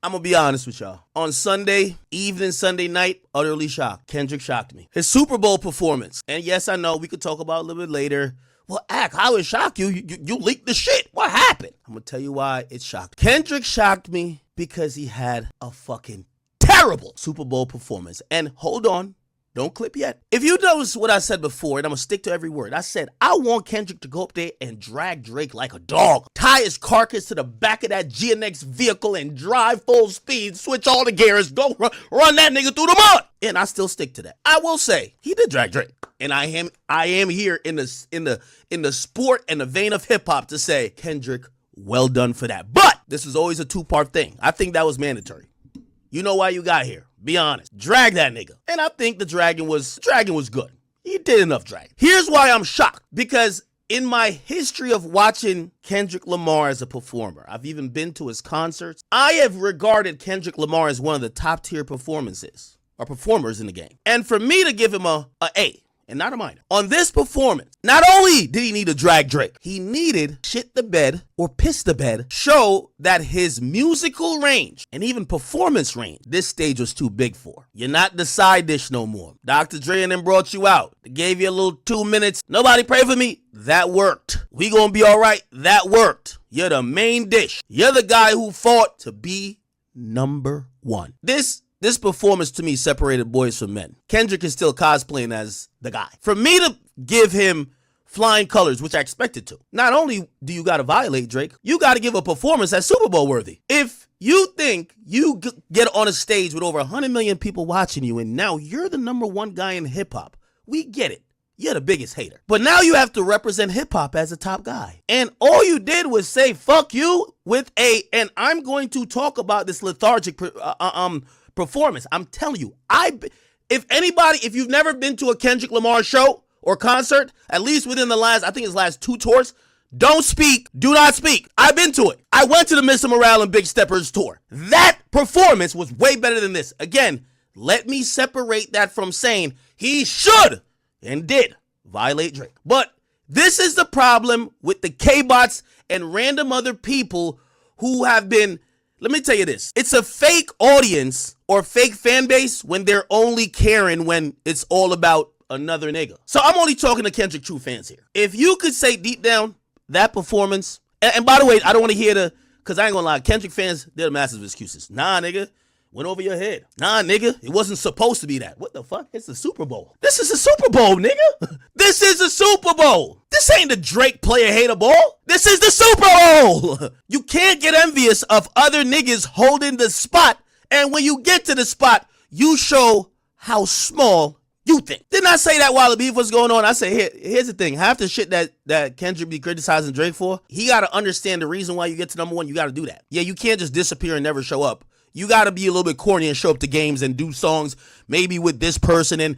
I'm going to be honest with y'all. On Sunday evening, Sunday night, utterly shocked. Kendrick shocked me. His Super Bowl performance. And yes, I know we could talk about it a little bit later. Well, how it shocked you? You leaked the shit. What happened? I'm going to tell you why it shocked. Kendrick shocked me because he had a fucking terrible Super Bowl performance. And hold on. Don't clip yet. If you notice what I said before, and I'm going to stick to every word, I said, I want Kendrick to go up there and drag Drake like a dog. Tie his carcass to the back of that GNX vehicle and drive full speed, switch all the gears, go run that nigga through the mud. And I still stick to that. I will say, he did drag Drake. And I am here in the sport and the vein of hip hop to say, Kendrick, well done for that. But this is always a two-part thing. I think that was mandatory. You know why you got here. Be honest. Drag that nigga. And I think the dragging was good. He did enough drag. Here's why I'm shocked. Because in my history of watching Kendrick Lamar as a performer, I've even been to his concerts. I have regarded Kendrick Lamar as one of the top tier performers in the game. And for me to give him a A, and not a minor, on this performance, not only did he need to drag Drake, he needed shit the bed or piss the bed, show that his musical range and even performance range, this stage was too big for. You're not the side dish no more. Dr. Dre and them brought you out. They gave you a little 2 minutes. Nobody pray for me. That worked. We gonna be all right. That worked. You're the main dish. You're the guy who fought to be number one. This performance to me separated boys from men. Kendrick is still cosplaying as the guy. For me to give him flying colors, which I expected to, not only do you got to violate Drake, you got to give a performance that's Super Bowl worthy. If you think you get on a stage with over 100 million people watching you and now you're the number one guy in hip hop, we get it. You're the biggest hater. But now you have to represent hip hop as a top guy. And all you did was say, fuck you with and I'm going to talk about this lethargic performance. I'm telling you, if you've never been to a Kendrick Lamar show or concert, at least within the last 2 tours, don't speak, do not speak. I've been to it. I went to the Mr. Morale and Big Steppers tour. That performance was way better than this. Again, let me separate that from saying he should and did violate Drake. But this is the problem with the K-bots and random other people who have been. Let me tell you this. It's a fake audience or fake fan base when they're only caring when it's all about another nigga. So I'm only talking to Kendrick true fans here. If you could say deep down that performance, and by the way, I don't want to hear because I ain't gonna lie, Kendrick fans, they're the masters of excuses. Nah, nigga, went over your head. Nah, nigga, it wasn't supposed to be that. What the fuck? It's the Super Bowl. This is a Super Bowl, nigga. This is a Super Bowl. This ain't the Drake player hater ball. This is the Super Bowl. You can't get envious of other niggas holding the spot. And when you get to the spot, you show how small you think. Didn't I say that while the beef was going on? I said, here's the thing. Half the shit that Kendrick be criticizing Drake for, he got to understand the reason why you get to number one. You got to do that. Yeah, you can't just disappear and never show up. You got to be a little bit corny and show up to games and do songs maybe with this person and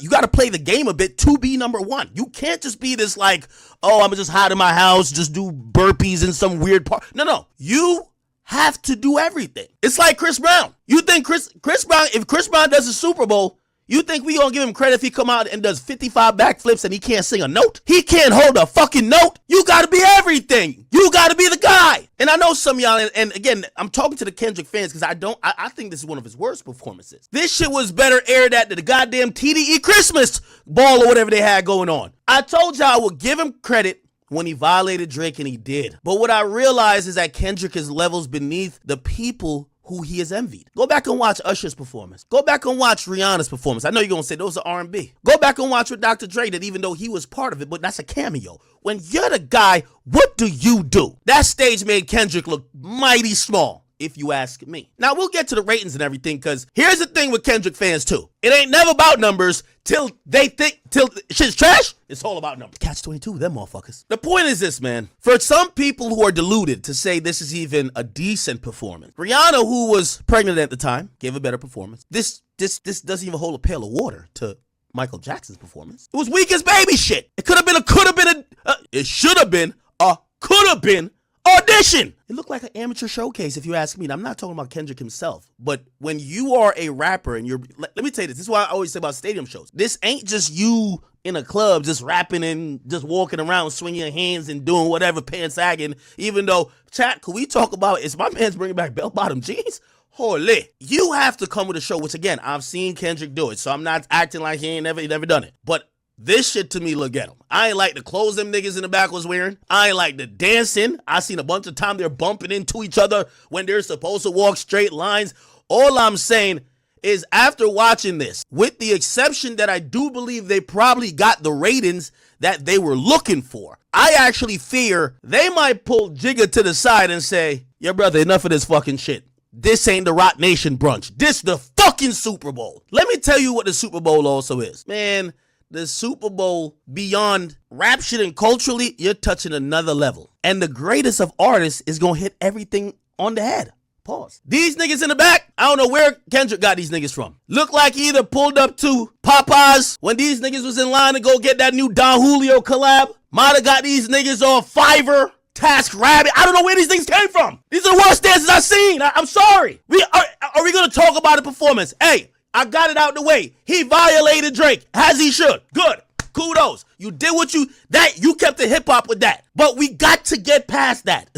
you got to play the game a bit to be number one. You can't just be this like, oh, I'm just hide in my house, just do burpees in some weird part. No. You have to do everything. It's like Chris Brown. You think Chris Brown, if Chris Brown does a Super Bowl, you think we gonna give him credit if he come out and does 55 backflips and he can't sing a note? He can't hold a fucking note. You gotta be everything. You gotta be the guy. And I know some of y'all, and again, I'm talking to the Kendrick fans because I think this is one of his worst performances. This shit was better aired at the goddamn TDE Christmas ball or whatever they had going on. I told y'all I would give him credit when he violated Drake, and he did. But what I realized is that Kendrick is levels beneath the people who he has envied. Go back and watch Usher's performance. Go back and watch Rihanna's performance. I know you're going to say those are R&B. Go back and watch with Dr. Dre, that even though he was part of it, but that's a cameo. When you're the guy, what do you do? That stage made Kendrick look mighty small, if you ask me. Now, we'll get to the ratings and everything, because here's the thing with Kendrick fans, too. It ain't never about numbers till shit's trash. It's all about numbers. Catch-22, them motherfuckers. The point is this, man. For some people who are deluded to say this is even a decent performance, Rihanna, who was pregnant at the time, gave a better performance. This doesn't even hold a pail of water to Michael Jackson's performance. It was weak as baby shit. It should have been a could have been audition. It looked like an amateur showcase, if you ask me. And I'm not talking about Kendrick himself, but when you are a rapper and let me tell you this is why I always say about stadium shows. This ain't just you in a club just rapping and just walking around swinging your hands and doing whatever, pants sagging. Even though, chat, could we talk about, is my man's bringing back bell-bottom jeans? Holy. You have to come with a show, which again, I've seen Kendrick do it, so I'm not acting like he ain't never done it. But this shit to me look at him. I ain't like the clothes them niggas in the back was wearing. I ain't like the dancing. I seen a bunch of time they're bumping into each other when they're supposed to walk straight lines. All I'm saying is after watching this, with the exception that I do believe they probably got the ratings that they were looking for, I actually fear they might pull Jigga to the side and say, yeah, brother, enough of this fucking shit. This ain't the Rock Nation brunch. This the fucking Super Bowl. Let me tell you what the Super Bowl also is. Man, the Super Bowl, beyond rap shit and culturally, you're touching another level. And the greatest of artists is going to hit everything on the head. Pause. These niggas in the back, I don't know where Kendrick got these niggas from. Look like he either pulled up to Popeyes when these niggas was in line to go get that new Don Julio collab. Might have got these niggas on Fiverr, Task Rabbit. I don't know where these things came from. These are the worst dances I've seen. I'm sorry. Are we going to talk about the performance? Hey, I got it out the way. He violated Drake, as he should. Good. Kudos. You did what you kept the hip hop with that. But we got to get past that.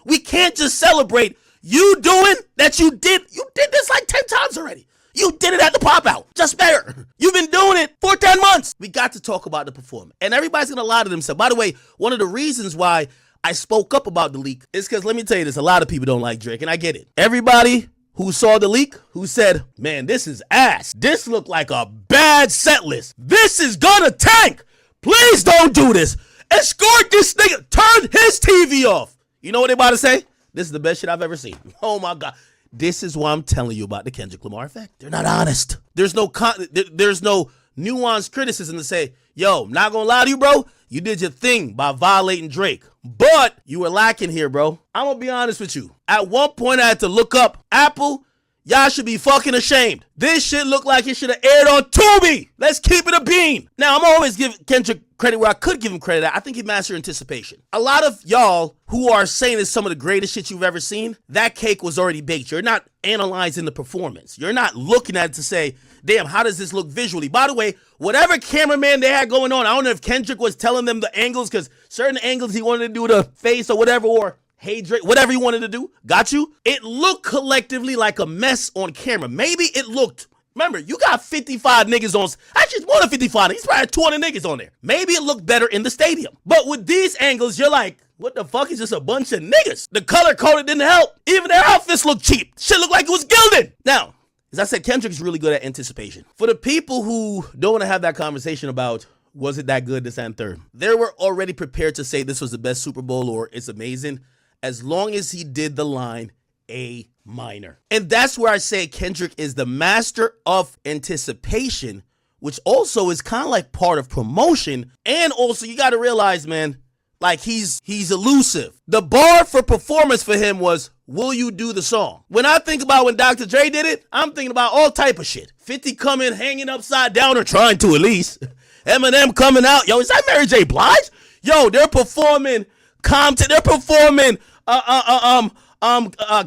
We can't just celebrate you doing that you did this like 10 times already. You did it at the pop out. Just better. You've been doing it for 10 months. We got to talk about the performance. And everybody's going to lie to themselves. By the way, one of the reasons why I spoke up about the leak is because, let me tell you this, a lot of people don't like Drake, and I get it. Everybody who saw the leak, who said, man, this is ass. This looked like a bad set list. This is gonna tank. Please don't do this. Escort this nigga. Turn his TV off. You know what they about to say? This is the best shit I've ever seen. Oh my God. This is why I'm telling you about the Kendrick Lamar effect. They're not honest. There's no nuanced criticism to say, yo, not gonna lie to you, bro. You did your thing by violating Drake. But you were lacking here, bro. I'm gonna be honest with you. At one point, I had to look up Apple. Y'all should be fucking ashamed. This shit looked like it should have aired on Tubi. Let's keep it a bean. Now, I'm always give Kendrick credit where I could give him credit at. I think he mastered anticipation. A lot of y'all who are saying it's some of the greatest shit you've ever seen, that cake was already baked. You're not analyzing the performance. You're not looking at it to say, damn, how does this look visually? By the way, whatever cameraman they had going on, I don't know if Kendrick was telling them the angles, because certain angles he wanted to do the face or whatever, or hey Drake, whatever he wanted to do, got you. It looked collectively like a mess on camera. Maybe it looked, remember, you got 55 niggas on, actually it's more than 55, he's probably 200 niggas on there. Maybe it looked better in the stadium. But with these angles, you're like, what the fuck is just a bunch of niggas? The color coded didn't help. Even their outfits looked cheap. Shit looked like it was gilded. Now, as I said, Kendrick's really good at anticipation. For the people who don't want to have that conversation about, was it that good, this and third, they were already prepared to say this was the best Super Bowl or it's amazing, as long as he did the line A minor. And that's where I say Kendrick is the master of anticipation, which also is kind of like part of promotion. And also you got to realize, man, like he's elusive. The bar for performance for him was, will you do the song? When I think about when Dr. Dre did it, I'm thinking about all type of shit. 50 coming, hanging upside down, or trying to at least. Eminem coming out. Yo, is that Mary J. Blige? Yo, they're performing Compton. They're performing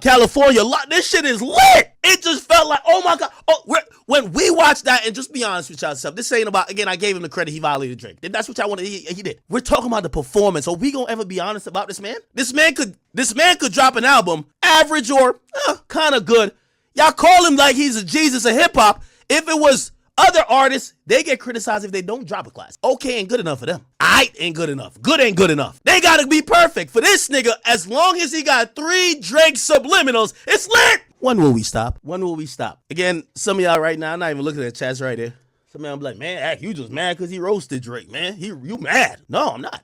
California. This shit is lit. It just felt like, oh my God. Oh, when we watched that, and just be honest with yourself, this ain't about, again, I gave him the credit, he violated Drake. That's what y'all wanted, he did. We're talking about the performance. Are we gonna ever be honest about this man? This man could drop an album, average or kind of good. Y'all call him like he's a Jesus of hip hop. If it was other artists, they get criticized if they don't drop a class. Okay ain't good enough for them. Aight ain't good enough. Good ain't good enough. They gotta be perfect. For this nigga, as long as he got 3 Drake subliminals, it's lit. When will we stop? When will we stop? Again, some of y'all right now, I'm not even looking at chats right there. Some of y'all be like, man, Ak, you just mad because he roasted Drake, man. You mad. No, I'm not.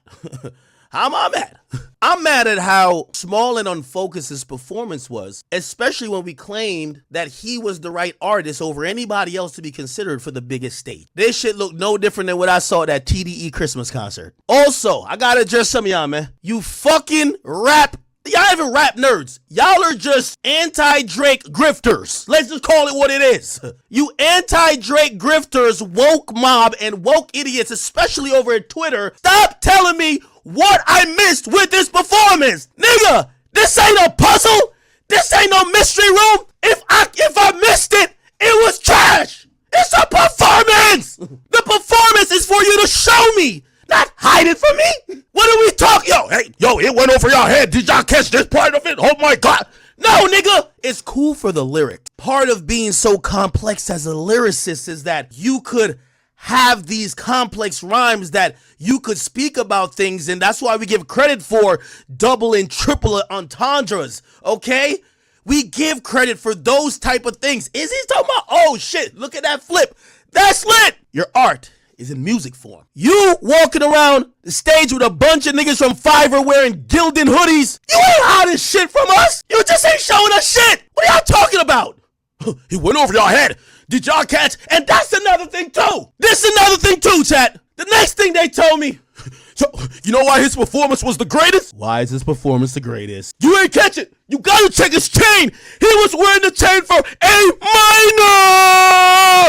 How am I mad? I'm mad at how small and unfocused his performance was, especially when we claimed that he was the right artist over anybody else to be considered for the biggest stage. This shit looked no different than what I saw at that TDE Christmas concert. Also, I gotta address some of y'all, man. You fucking y'all even rap nerds. Y'all are just anti-Drake grifters. Let's just call it what it is. You anti-Drake grifters, woke mob, and woke idiots, especially over at Twitter. Stop telling me what I missed with this performance. Nigga, this ain't a puzzle. This ain't no mystery room. If I missed it, it was trash. It's a performance. The performance is for you to show me, not hide it from me. What are we talking? Yo, it went over y'all head. Did y'all catch this part of it? Oh my God. No, nigga, it's cool. cool for the lyric. Part of being so complex as a lyricist is that you could have these complex rhymes that you could speak about things, and that's why we give credit for double and triple entendres, okay? We give credit for those type of things. Is he talking about, oh shit, look at that flip. That's lit. Your art is in music form. You walking around the stage with a bunch of niggas from Fiverr wearing Gildan hoodies. You ain't hiding shit from us. You just ain't showing us shit. What are y'all talking about? He went over y'all head. Did y'all catch? And that's another thing too. This is another thing too, chat. The next thing they told me. So, you know why his performance was the greatest? Why is his performance the greatest? You ain't catch it. You gotta check his chain. He was wearing the chain for A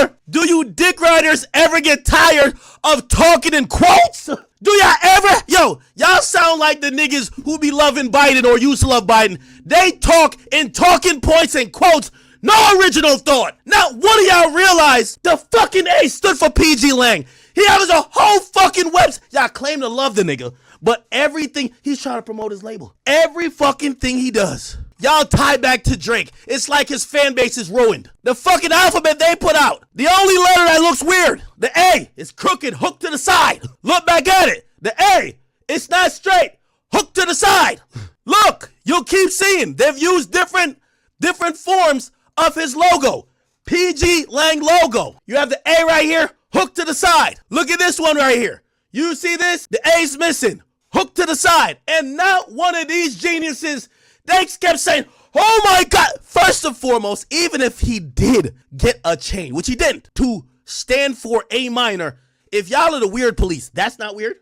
minor. Do you dick riders ever get tired of talking in quotes? Do y'all ever? Yo, y'all sound like the niggas who be loving Biden or used to love Biden. They talk in talking points and quotes. No original thought. Not one of y'all realize the fucking A stood for PG Lang. He has a whole fucking website. Y'all claim to love the nigga, but everything, he's trying to promote his label. Every fucking thing he does, y'all tie back to Drake. It's like his fan base is ruined. The fucking alphabet they put out, the only letter that looks weird, the A is crooked, hooked to the side. Look back at it. The A, it's not straight, hooked to the side. Look, you'll keep seeing they've used different forms of his logo. PG Lang logo. You have the A right here, hooked to the side. Look at this one right here. You see this? The A's missing, hooked to the side. And not one of these geniuses, they kept saying, oh my God. First and foremost, even if he did get a chain, which he didn't, to stand for A minor, if y'all are the weird police, that's not weird?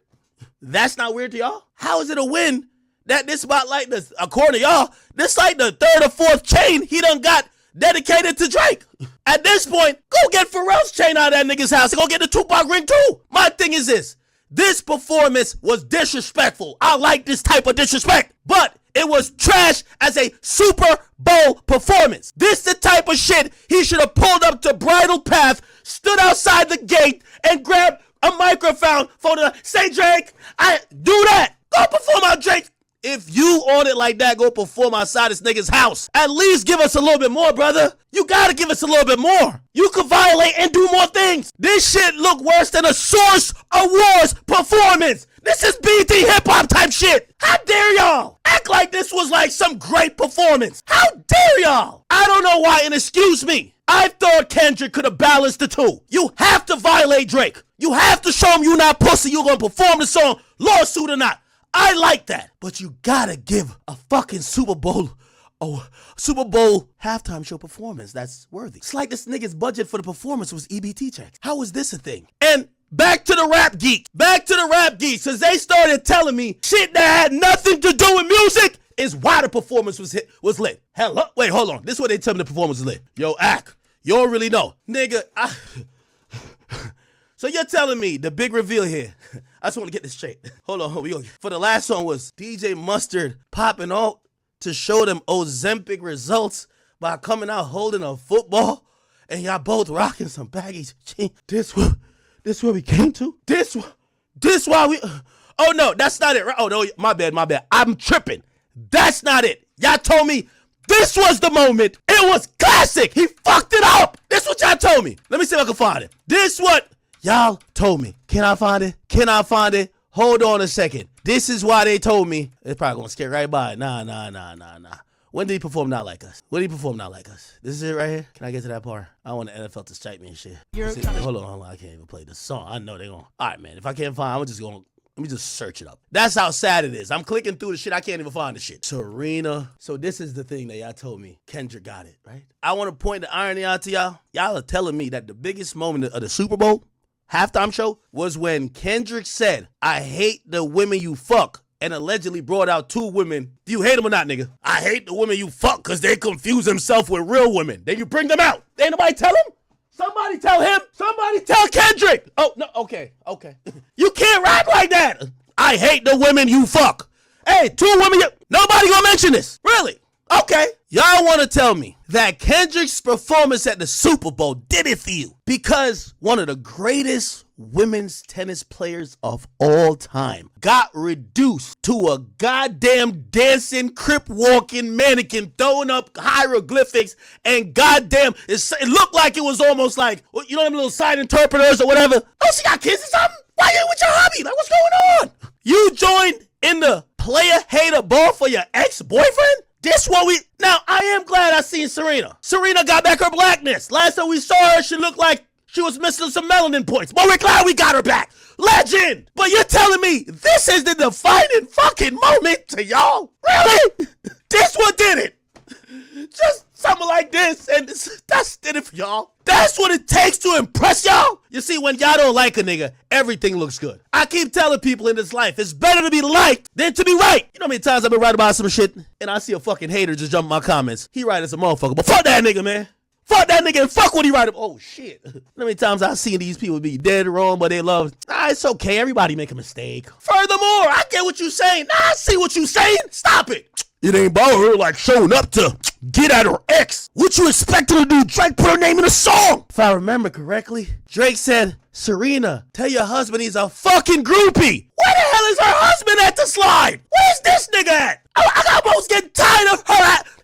That's not weird to y'all? How is it a win that this about like this, according to y'all, this like the third or fourth chain he done got dedicated to Drake? At this point, go get Pharrell's chain out of that nigga's house and go get the Tupac ring too. My thing is this performance was disrespectful. I like this type of disrespect, but it was trash as a Super Bowl performance. This the type of shit he should have pulled up to Bridle Path, stood outside the gate, and grabbed a microphone for the, say Drake, I do that. Go perform out Drake. If you on it like that, go perform outside this nigga's house. At least give us a little bit more, brother. You gotta give us a little bit more. You could violate and do more things. This shit look worse than a Source Awards performance. This is BT hip hop type shit. How dare y'all act like this was like some great performance? How dare y'all? I don't know why, and excuse me, I thought Kendrick could have balanced the two. You have to violate Drake. You have to show him you not pussy. You gonna perform the song, lawsuit or not. I like that, but you gotta give a fucking Super Bowl halftime show performance that's worthy. It's like this nigga's budget for the performance was EBT checks. How is this a thing? And back to the rap geeks, because they started telling me shit that had nothing to do with music is why the performance was lit. Hello, wait, hold on. This is what they tell me the performance was lit. Yo, Ak, you don't really know, nigga. So you're telling me the big reveal here? I just want to get this straight. Hold on. For the last song was DJ Mustard popping out to show them Ozempic results by coming out holding a football, and y'all both rocking some baggy jeans. This where we came to? This why we? Oh no, that's not it. Oh no, my bad. I'm tripping. That's not it. Y'all told me this was the moment. It was classic. He fucked it up. This what y'all told me. Let me see if I can find it. This what y'all told me. Can I find it? Hold on a second. This is why they told me. It's probably gonna skip right by it. Nah. When did he perform Not Like Us? This is it right here? Can I get to that part? I want the NFL to strike me and shit. Hold on. I can't even play the song. I know they're gonna. All right, man. If I can't find, let me just search it up. That's how sad it is. I'm clicking through the shit. I can't even find the shit. Serena. So this is the thing that y'all told me. Kendrick got it, right? I want to point the irony out to y'all. Y'all are telling me that the biggest moment of the Super Bowl halftime show was when Kendrick said, I hate the women you fuck, and allegedly brought out two women. Do you hate them or not, nigga? I hate the women you fuck because they confuse themselves with real women. Then you bring them out. Ain't nobody tell him? Somebody tell him. Somebody tell Kendrick. Oh, no, okay. You can't rap like that. I hate the women you fuck. Hey, two women, nobody gonna mention this. Really? Okay. Y'all want to tell me that Kendrick's performance at the Super Bowl did it for you because one of the greatest women's tennis players of all time got reduced to a goddamn dancing, crip walking mannequin throwing up hieroglyphics, and goddamn, it looked like it was almost like, you know them little sign interpreters or whatever. Oh, she got kids or something? Why you with your hobby? Like, what's going on? You joined in the player hater ball for your ex-boyfriend? This what we... Now, I am glad I seen Serena. Serena got back her blackness. Last time we saw her, she looked like she was missing some melanin points. But we're glad we got her back. Legend! But you're telling me this is the defining fucking moment to y'all? Really? This one did it. Just something like this, and that's did it for y'all. That's what it takes to impress y'all. You see, when y'all don't like a nigga, everything looks good. I keep telling people in this life, it's better to be liked than to be right. You know how many times I've been right about some shit, and I see a fucking hater just jump in my comments. He right as a motherfucker, but fuck that nigga, man. Fuck that nigga and fuck what he right about. Oh, shit. You know how many times I've seen these people be dead wrong, but they love, it's okay. Everybody make a mistake. Furthermore, I get what you saying. I see what you saying. Stop it. It ain't about her like showing up to get at her ex. What you expect her to do? Drake put her name in a song. If I remember correctly, Drake said, Serena, tell your husband he's a fucking groupie. Where the hell is her husband at the slide? Where's this nigga at? I almost get tired of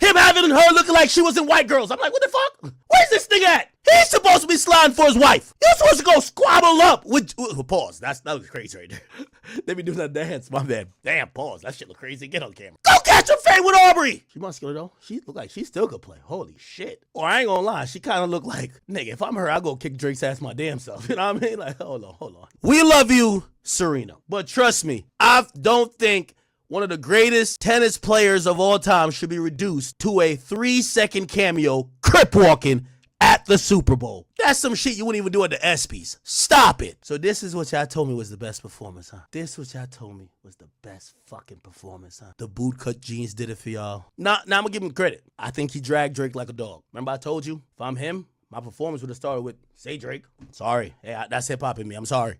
him having her looking like she was in White Girls. I'm like, what the fuck? Where's this nigga at? He's supposed to be sliding for his wife. You're supposed to go squabble up with pause. That was crazy right there. They be doing that dance, my man. Damn, pause. That shit look crazy. Get on camera. Go catch a fade with Aubrey. She muscular though. She look like she still could play. Holy shit. Or I ain't gonna lie, she kind of look like, nigga, if I'm her, I'll go kick Drake's ass my damn self. You know what I mean? Like, hold on. We love you, Serena. But trust me, I don't think one of the greatest tennis players of all time should be reduced to a 3-second cameo crip walking at the Super Bowl. That's some shit you wouldn't even do at the ESPYs. Stop it. So this is what y'all told me was the best performance, huh? This what y'all told me was the best fucking performance, huh? The bootcut jeans did it for y'all. Now I'm gonna give him credit. I think he dragged Drake like a dog. Remember I told you, if I'm him, my performance would have started with, say Drake. Sorry. Hey, that's hip-hop in me. I'm sorry.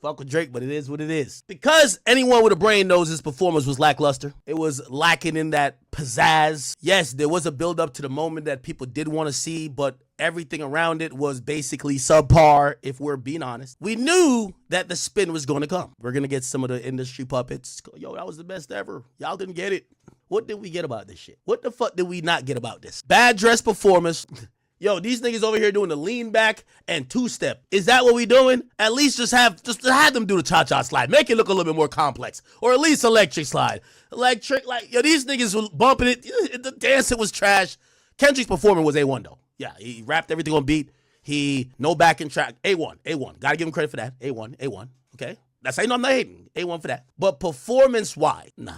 Fuck with Drake, but it is what it is. Because anyone with a brain knows his performance was lackluster. It was lacking in that pizzazz. Yes, there was a build-up to the moment that people did want to see, but everything around it was basically subpar, if we're being honest. We knew that the spin was going to come. We're going to get some of the industry puppets. Yo, that was the best ever. Y'all didn't get it. What did we get about this shit? What the fuck did we not get about this? Bad dress performance. Yo, these niggas over here doing the lean back and two-step. Is that what we doing? At least just have them do the cha-cha slide. Make it look a little bit more complex. Or at least electric slide. Electric, like, yo, these niggas were bumping it. The dancing was trash. Kendrick's performance was A1, though. Yeah, he rapped everything on beat. No backing track. A1. Gotta give him credit for that. A1. Okay? That's how you know I'm not hating. A1 for that. But performance-wise, nah.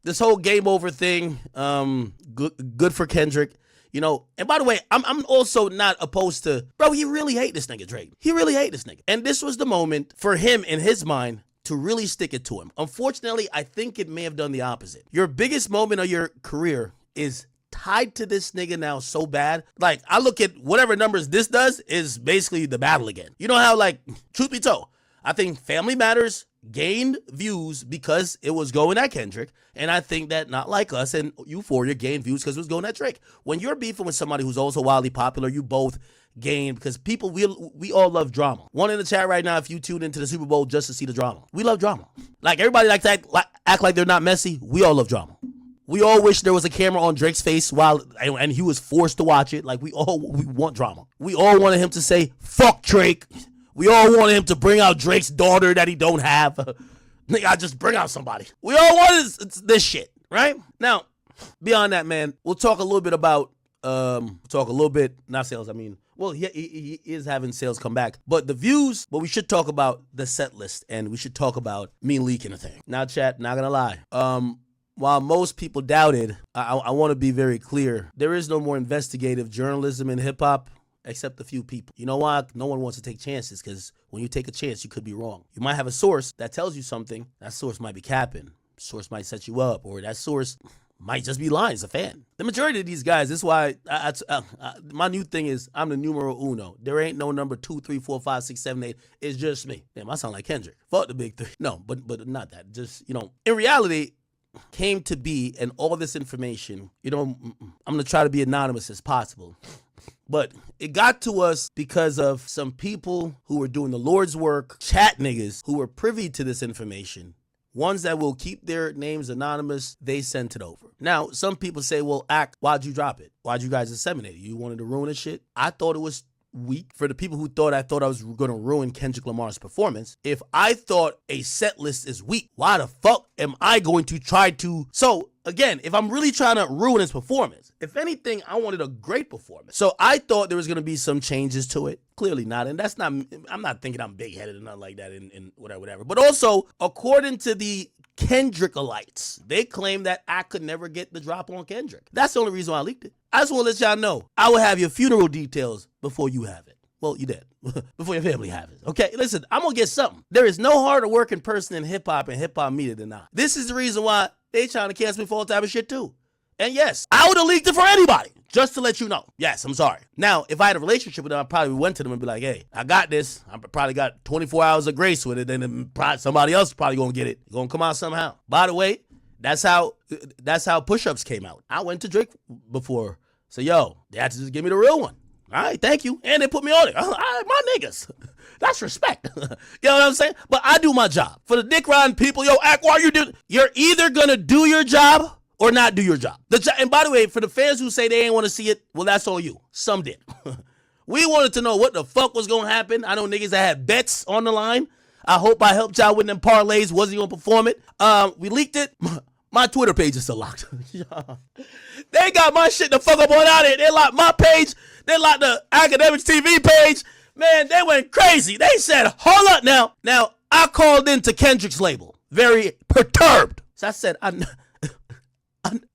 This whole game over thing, good for Kendrick. You know, and by the way, I'm also not opposed to, bro, he really hate this nigga, Drake. He really hate this nigga. And this was the moment for him, in his mind, to really stick it to him. Unfortunately, I think it may have done the opposite. Your biggest moment of your career is tied to this nigga now so bad. Like, I look at whatever numbers this does is basically the battle again. You know how, like, truth be told, I think Family Matters gained views because it was going at Kendrick, and I think that Not Like Us and Euphoria gained views because it was going at Drake. When you're beefing with somebody who's also wildly popular, you both gain because people, we all love drama. One in the chat right now, if you tune into the Super Bowl just to see the drama. We love drama. Like, everybody likes to act like they're not messy. We all love drama. We all wish there was a camera on Drake's face and he was forced to watch it. Like, we want drama. We all wanted him to say, fuck Drake. We all wanted him to bring out Drake's daughter that he don't have. Nigga, I just bring out somebody. We all wanted this shit, right? Now, beyond that, man, we'll talk a little bit about, not sales, I mean, well, he is having sales come back. But the views, but we should talk about the set list, and we should talk about me leaking a thing. Now, chat, not gonna lie. While most people doubted, I want to be very clear. There is no more investigative journalism in hip-hop. Except a few people. You know why? No one wants to take chances because when you take a chance, you could be wrong. You might have a source that tells you something. That source might be capping. Source might set you up, or that source might just be lying. It's a fan. The majority of these guys, this is why my new thing is I'm the numero uno. There ain't no number 2, 3, 4, 5, 6, 7, 8. It's just me. Damn, I sound like Kendrick. Fuck the big three. No, but not that. Just, you know, in reality, came to be, and all this information, you know, I'm going to try to be anonymous as possible. But it got to us because of some people who were doing the Lord's work, chat niggas who were privy to this information. Ones that will keep their names anonymous, they sent it over. Now, some people say, well, why'd you drop it? Why'd you guys disseminate it? You wanted to ruin the shit? I thought it was weak. For the people who thought I was going to ruin Kendrick Lamar's performance, if I thought a set list is weak, why the fuck am I going to try to... So, again, if I'm really trying to ruin his performance, if anything, I wanted a great performance. So I thought there was going to be some changes to it. Clearly not. And that's not... I'm not thinking I'm big-headed or nothing like that and whatever. But also, according to the Kendrickalites, they claim that I could never get the drop on Kendrick. That's the only reason why I leaked it. I just want to let y'all know, I will have your funeral details before you have it. Well, you did. Before your family have it. Okay, listen, I'm going to get something. There is no harder working person in hip-hop and hip-hop media than I. This is the reason why they trying to cancel me for all type of shit too. And yes, I would have leaked it for anybody, just to let you know. Yes, I'm sorry. Now, if I had a relationship with them, I probably went to them and be like, hey, I got this. I probably got 24 hours of grace with it, and then somebody else is probably going to get it. It's going to come out somehow. By the way, that's how push-ups came out. I went to Drake before. So, yo, they had to just give me the real one. All right, thank you. And they put me on it. All right, my niggas. That's respect. You know what I'm saying? But I do my job. For the dick riding people, yo, act while you do. You're either going to do your job or not do your job. And by the way, for the fans who say they ain't want to see it, well, that's on you. Some did. We wanted to know what the fuck was going to happen. I know niggas that had bets on the line. I hope I helped y'all with them parlays. Wasn't going to perform it. We leaked it. My Twitter page is still locked. They got my shit the fuck up on out of it. They locked my page. They locked the Akademiks TV page. Man, they went crazy. They said, hold up now. Now, I called into Kendrick's label. Very perturbed. So I said, I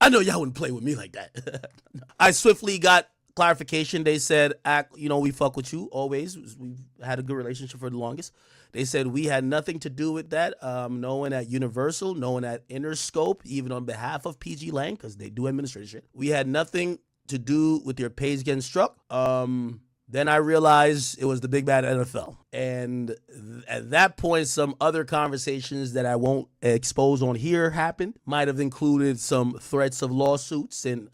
know y'all wouldn't play with me like that. I swiftly got clarification. They said, we fuck with you always. We've had a good relationship for the longest. They said we had nothing to do with that. No one at Universal, no one at Interscope, even on behalf of PG Lang, because they do administration. We had nothing to do with your page getting struck. Then I realized it was the big bad NFL. And at that point, some other conversations that I won't expose on here happened. Might have included some threats of lawsuits. And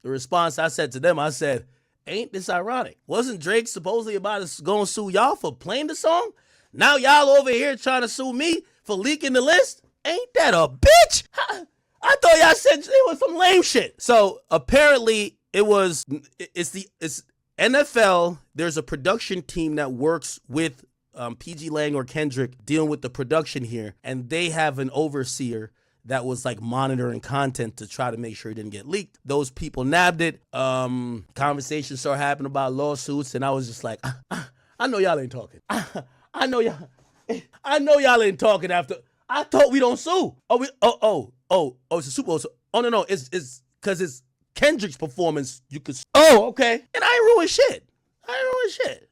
the response I said to them, I said, ain't this ironic? Wasn't Drake supposedly about to go and sue y'all for playing the song? Now y'all over here trying to sue me for leaking the list? Ain't that a bitch? I thought y'all said it was some lame shit. So apparently it's NFL. There's a production team that works with PG Lang or Kendrick dealing with the production here. And they have an overseer that was like monitoring content to try to make sure it didn't get leaked. Those people nabbed it. Conversations started happening about lawsuits. And I was just like, I know y'all ain't talking. I know y'all ain't talking after. I thought we don't sue. It's a Super Bowl. No. It's because it's Kendrick's performance. You could. Oh, okay. And I ain't ruined shit.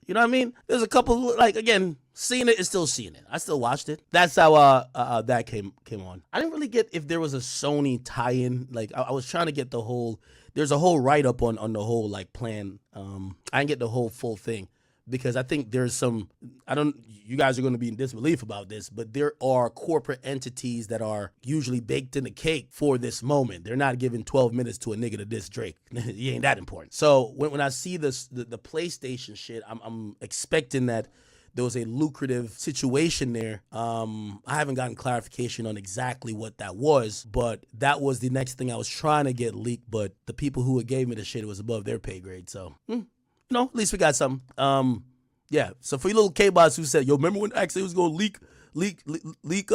You know what I mean? There's a couple, like, again, seeing it is still seeing it. I still watched it. That's how that came on. I didn't really get if there was a Sony tie-in. Like, I was trying to get there's a whole write-up on the whole, like, plan. I didn't get the whole full thing. Because I think there's you guys are going to be in disbelief about this, but there are corporate entities that are usually baked in the cake for this moment. They're not giving 12 minutes to a nigga to diss Drake. He ain't that important. So when I see the PlayStation shit, I'm expecting that there was a lucrative situation there. I haven't gotten clarification on exactly what that was, but that was the next thing I was trying to get leaked, but the people who gave me the shit, it was above their pay grade, so... at least we got something. Yeah. So for you little K-bots who said, yo, remember when Axe was going to leak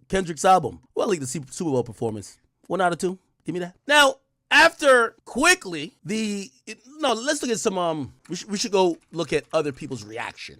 Kendrick's album? Well, leak the Super Bowl performance. 1 out of 2. Give me that. Now, after quickly let's look at some, we should go look at other people's reaction